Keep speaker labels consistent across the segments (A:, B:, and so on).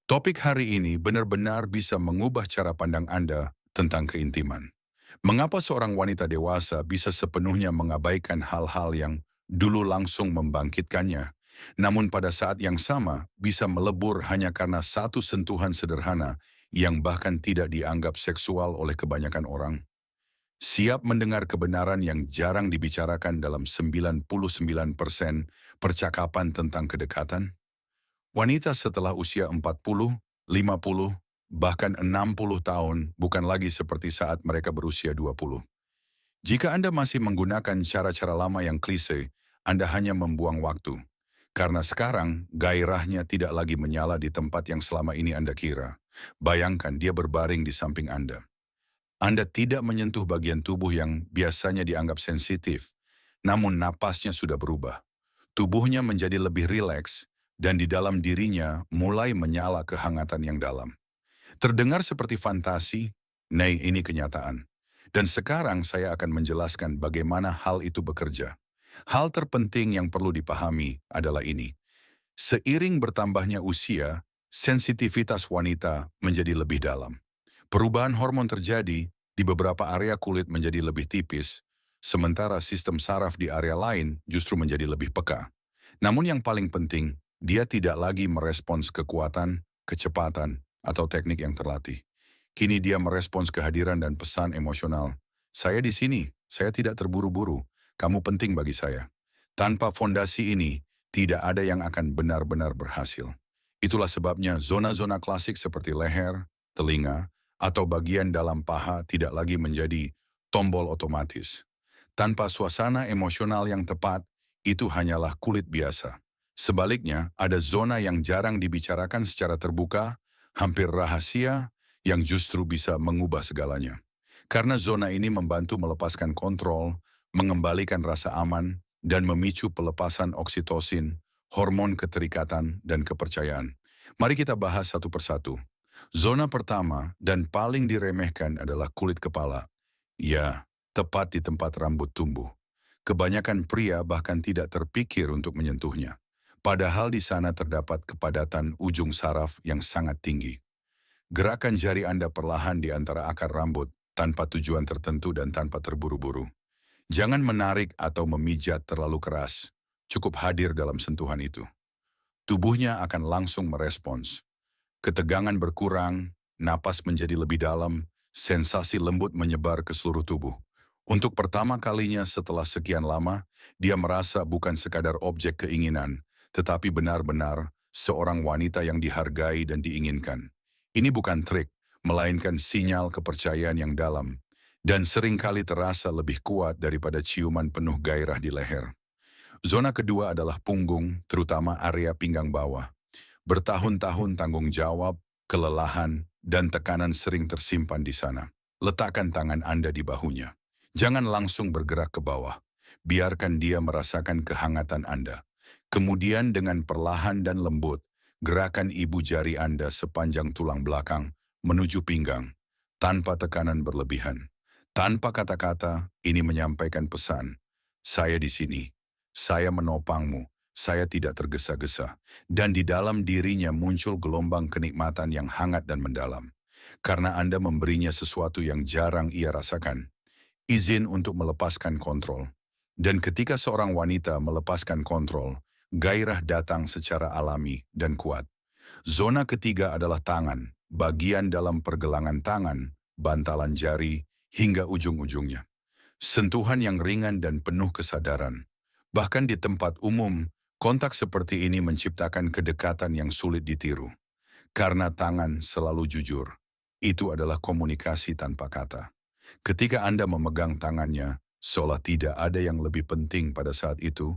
A: Topik hari ini benar-benar bisa mengubah cara pandang Anda tentang keintiman. Mengapa seorang wanita dewasa bisa sepenuhnya mengabaikan hal-hal yang dulu langsung membangkitkannya, namun pada saat yang sama bisa melebur hanya karena satu sentuhan sederhana yang bahkan tidak dianggap seksual oleh kebanyakan orang? Siap mendengar kebenaran yang jarang dibicarakan dalam 99% percakapan tentang kedekatan? Wanita setelah usia 40, 50, bahkan 60 tahun bukan lagi seperti saat mereka berusia 20. Jika Anda masih menggunakan cara-cara lama yang klise, Anda hanya membuang waktu. Karena sekarang gairahnya tidak lagi menyala di tempat yang selama ini Anda kira. Bayangkan dia berbaring di samping Anda. Anda tidak menyentuh bagian tubuh yang biasanya dianggap sensitif, namun napasnya sudah berubah. Tubuhnya menjadi lebih rileks, dan di dalam dirinya mulai menyala kehangatan yang dalam. Terdengar seperti fantasi, nay ini kenyataan. Dan sekarang saya akan menjelaskan bagaimana hal itu bekerja. Hal terpenting yang perlu dipahami adalah ini. Seiring bertambahnya usia, sensitivitas wanita menjadi lebih dalam. Perubahan hormon terjadi, di beberapa area kulit menjadi lebih tipis, sementara sistem saraf di area lain justru menjadi lebih peka. Namun yang paling penting, dia tidak lagi merespons kekuatan, kecepatan, atau teknik yang terlatih. Kini dia merespons kehadiran dan pesan emosional. Saya di sini, saya tidak terburu-buru, kamu penting bagi saya. Tanpa fondasi ini, tidak ada yang akan benar-benar berhasil. Itulah sebabnya zona-zona klasik seperti leher, telinga, atau bagian dalam paha tidak lagi menjadi tombol otomatis. Tanpa suasana emosional yang tepat, itu hanyalah kulit biasa. Sebaliknya, ada zona yang jarang dibicarakan secara terbuka, hampir rahasia, yang justru bisa mengubah segalanya. Karena zona ini membantu melepaskan kontrol, mengembalikan rasa aman, dan memicu pelepasan oksitosin, hormon keterikatan, dan kepercayaan. Mari kita bahas satu persatu. Zona pertama dan paling diremehkan adalah kulit kepala. Ya, tepat di tempat rambut tumbuh. Kebanyakan pria bahkan tidak terpikir untuk menyentuhnya. Padahal di sana terdapat kepadatan ujung saraf yang sangat tinggi. Gerakan jari Anda perlahan di antara akar rambut tanpa tujuan tertentu dan tanpa terburu-buru. Jangan menarik atau memijat terlalu keras. Cukup hadir dalam sentuhan itu. Tubuhnya akan langsung merespons. Ketegangan berkurang, napas menjadi lebih dalam, sensasi lembut menyebar ke seluruh tubuh. Untuk pertama kalinya setelah sekian lama, dia merasa bukan sekadar objek keinginan, tetapi benar-benar seorang wanita yang dihargai dan diinginkan. Ini bukan trik, melainkan sinyal kepercayaan yang dalam, dan seringkali terasa lebih kuat daripada ciuman penuh gairah di leher. Zona kedua adalah punggung, terutama area pinggang bawah. Bertahun-tahun tanggung jawab, kelelahan, dan tekanan sering tersimpan di sana. Letakkan tangan Anda di bahunya. Jangan langsung bergerak ke bawah. Biarkan dia merasakan kehangatan Anda. Kemudian dengan perlahan dan lembut, gerakan ibu jari Anda sepanjang tulang belakang menuju pinggang, tanpa tekanan berlebihan. Tanpa kata-kata, ini menyampaikan pesan. Saya di sini. Saya menopangmu. Saya tidak tergesa-gesa. Dan di dalam dirinya muncul gelombang kenikmatan yang hangat dan mendalam. Karena Anda memberinya sesuatu yang jarang ia rasakan. Izin untuk melepaskan kontrol. Dan ketika seorang wanita melepaskan kontrol, gairah datang secara alami dan kuat. Zona ketiga adalah tangan, bagian dalam pergelangan tangan, bantalan jari, hingga ujung-ujungnya. Sentuhan yang ringan dan penuh kesadaran. Bahkan di tempat umum, kontak seperti ini menciptakan kedekatan yang sulit ditiru. Karena tangan selalu jujur. Itu adalah komunikasi tanpa kata. Ketika Anda memegang tangannya, seolah tidak ada yang lebih penting pada saat itu,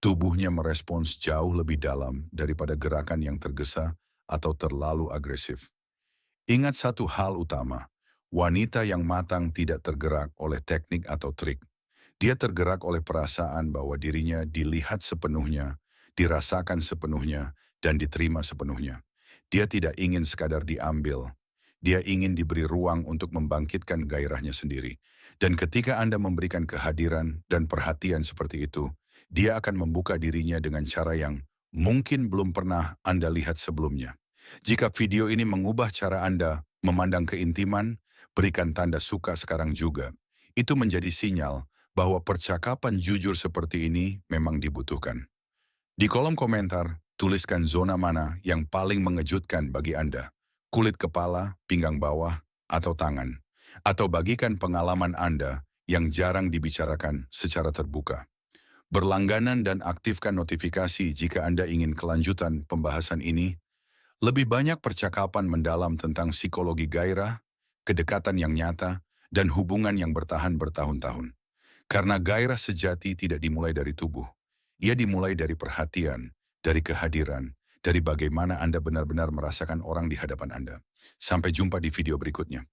A: tubuhnya merespons jauh lebih dalam daripada gerakan yang tergesa atau terlalu agresif. Ingat satu hal utama, wanita yang matang tidak tergerak oleh teknik atau trik. Dia tergerak oleh perasaan bahwa dirinya dilihat sepenuhnya, dirasakan sepenuhnya, dan diterima sepenuhnya. Dia tidak ingin sekadar diambil. Dia ingin diberi ruang untuk membangkitkan gairahnya sendiri. Dan ketika Anda memberikan kehadiran dan perhatian seperti itu, dia akan membuka dirinya dengan cara yang mungkin belum pernah Anda lihat sebelumnya. Jika video ini mengubah cara Anda memandang keintiman, berikan tanda suka sekarang juga. Itu menjadi sinyal bahwa percakapan jujur seperti ini memang dibutuhkan. Di kolom komentar, tuliskan zona mana yang paling mengejutkan bagi Anda. Kulit kepala, pinggang bawah, atau tangan. Atau bagikan pengalaman Anda yang jarang dibicarakan secara terbuka. Berlangganan dan aktifkan notifikasi jika Anda ingin kelanjutan pembahasan ini. Lebih banyak percakapan mendalam tentang psikologi gairah, kedekatan yang nyata, dan hubungan yang bertahan bertahun-tahun. Karena gairah sejati tidak dimulai dari tubuh. Ia dimulai dari perhatian, dari kehadiran, dari bagaimana Anda benar-benar merasakan orang di hadapan Anda. Sampai jumpa di video berikutnya.